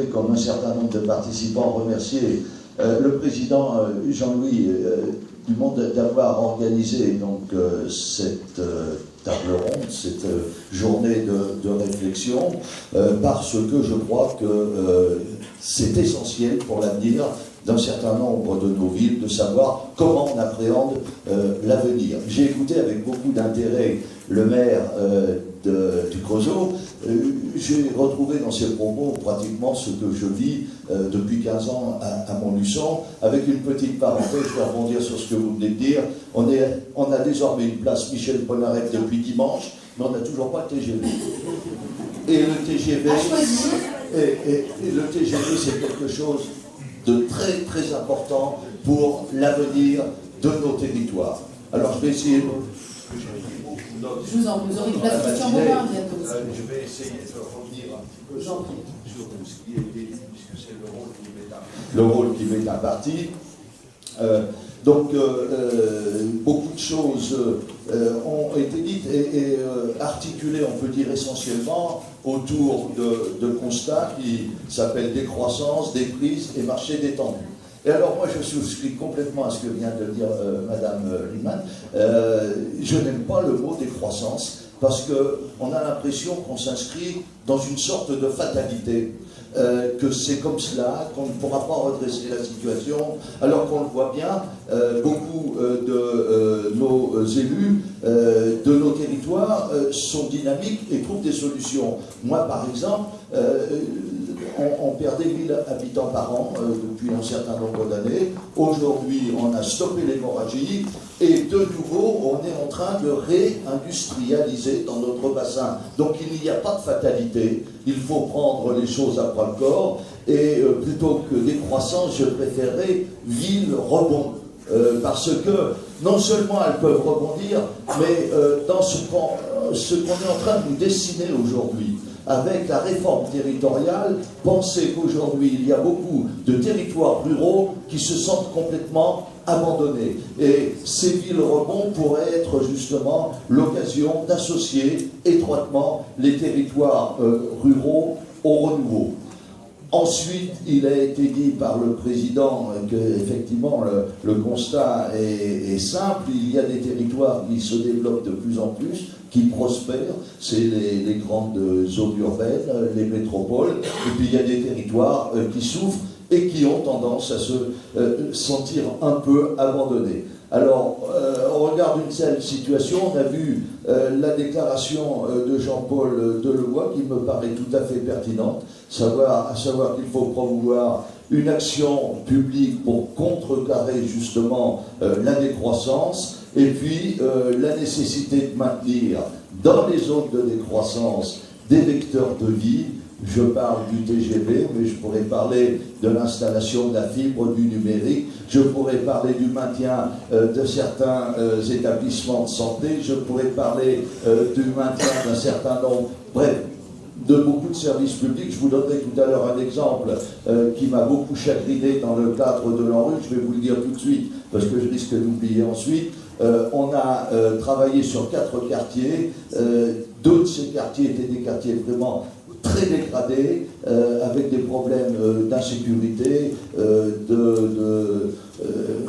Comme un certain nombre de participants, remercier le président Jean-Louis Dumont d'avoir organisé donc cette table ronde, cette journée de réflexion, parce que je crois que c'est essentiel pour l'avenir d'un certain nombre de nos villes, de savoir comment on appréhende l'avenir. J'ai écouté avec beaucoup d'intérêt le maire du Creusot. J'ai retrouvé dans ses propos pratiquement ce que je vis depuis 15 ans à Montluçon, avec une petite parenthèse, je vais rebondir sur ce que vous venez de dire. On a désormais une place Michel Polnareff depuis dimanche, mais on n'a toujours pas le TGV. Et le TGV, le TGV, c'est quelque chose de très très important pour l'avenir de nos territoires. Alors je vais essayer je vous en prie, vous aurez une place Christian Bobin bientôt. Je vais essayer de revenir un petit peu sur ce qui a été dit, puisque c'est le rôle qui m'est imparti. Beaucoup de choses ont été dites et articulées, on peut dire essentiellement, autour de constats qui s'appellent décroissance, déprise et marché détendu. Et alors moi je souscris complètement à ce que vient de dire Madame Lienemann. Je n'aime pas le mot décroissance parce qu'on a l'impression qu'on s'inscrit dans une sorte de fatalité, que c'est comme cela, qu'on ne pourra pas redresser la situation, alors qu'on le voit bien, beaucoup de nos élus, de nos territoires sont dynamiques et trouvent des solutions. Moi par exemple, on perdait 1000 habitants par an depuis un certain nombre d'années. Aujourd'hui, on a stoppé l'hémorragie et de nouveau, on est en train de réindustrialiser dans notre bassin. Donc il n'y a pas de fatalité. Il faut prendre les choses à bras-le-corps et plutôt que décroissance, je préférerais ville rebond. Parce que non seulement elles peuvent rebondir, mais dans ce qu'on est en train de nous dessiner aujourd'hui, avec la réforme territoriale, pensez qu'aujourd'hui, il y a beaucoup de territoires ruraux qui se sentent complètement abandonnés. Et ces villes rebonds pourraient être justement l'occasion d'associer étroitement les territoires ruraux au renouveau. Ensuite, il a été dit par le président qu'effectivement le constat est simple. Il y a des territoires qui se développent de plus en plus, qui prospèrent. C'est les grandes zones urbaines, les métropoles. Et puis il y a des territoires qui souffrent et qui ont tendance à se sentir un peu abandonnés. Alors, au regard d'une telle situation, on a vu la déclaration de Jean-Paul Delevoye qui me paraît tout à fait pertinente, à savoir qu'il faut promouvoir une action publique pour contrecarrer justement la décroissance et puis la nécessité de maintenir dans les zones de décroissance des vecteurs de vie. Je parle du TGV, mais je pourrais parler de l'installation de la fibre, du numérique, je pourrais parler du maintien de certains établissements de santé, je pourrais parler du maintien d'un certain nombre, bref, de beaucoup de services publics. Je vous donnerai tout à l'heure un exemple qui m'a beaucoup chagriné dans le cadre de l'ANRU, je vais vous le dire tout de suite, parce que je risque d'oublier ensuite. On a travaillé sur 4 quartiers, 2 de ces quartiers étaient des quartiers vraiment très dégradés, avec des problèmes d'insécurité, de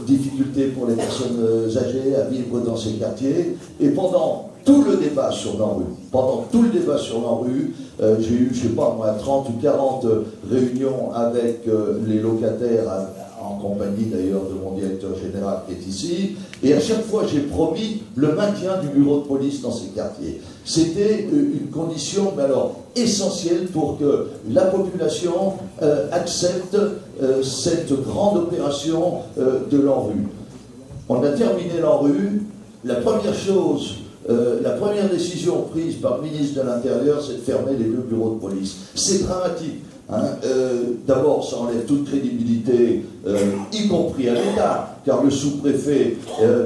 difficultés pour les personnes âgées à vivre dans ces quartiers. Et pendant tout le débat sur l'ANRU, j'ai eu, je sais pas moi, 30 ou 40 réunions avec les locataires, en compagnie d'ailleurs de mon directeur général qui est ici, et à chaque fois j'ai promis le maintien du bureau de police dans ces quartiers. C'était une condition, mais alors, essentielle pour que la population accepte cette grande opération de l'ANRU. On a terminé l'ANRU, la première chose, la première décision prise par le ministre de l'Intérieur, c'est de fermer les 2 bureaux de police. C'est dramatique. D'abord, ça enlève toute crédibilité, y compris à l'État, car le sous-préfet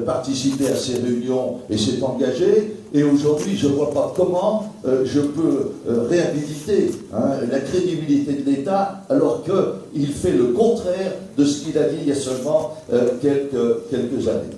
participait à ces réunions et s'est engagé. Et aujourd'hui, je ne vois pas comment je peux réhabiliter la crédibilité de l'État alors qu'il fait le contraire de ce qu'il a dit il y a seulement quelques années.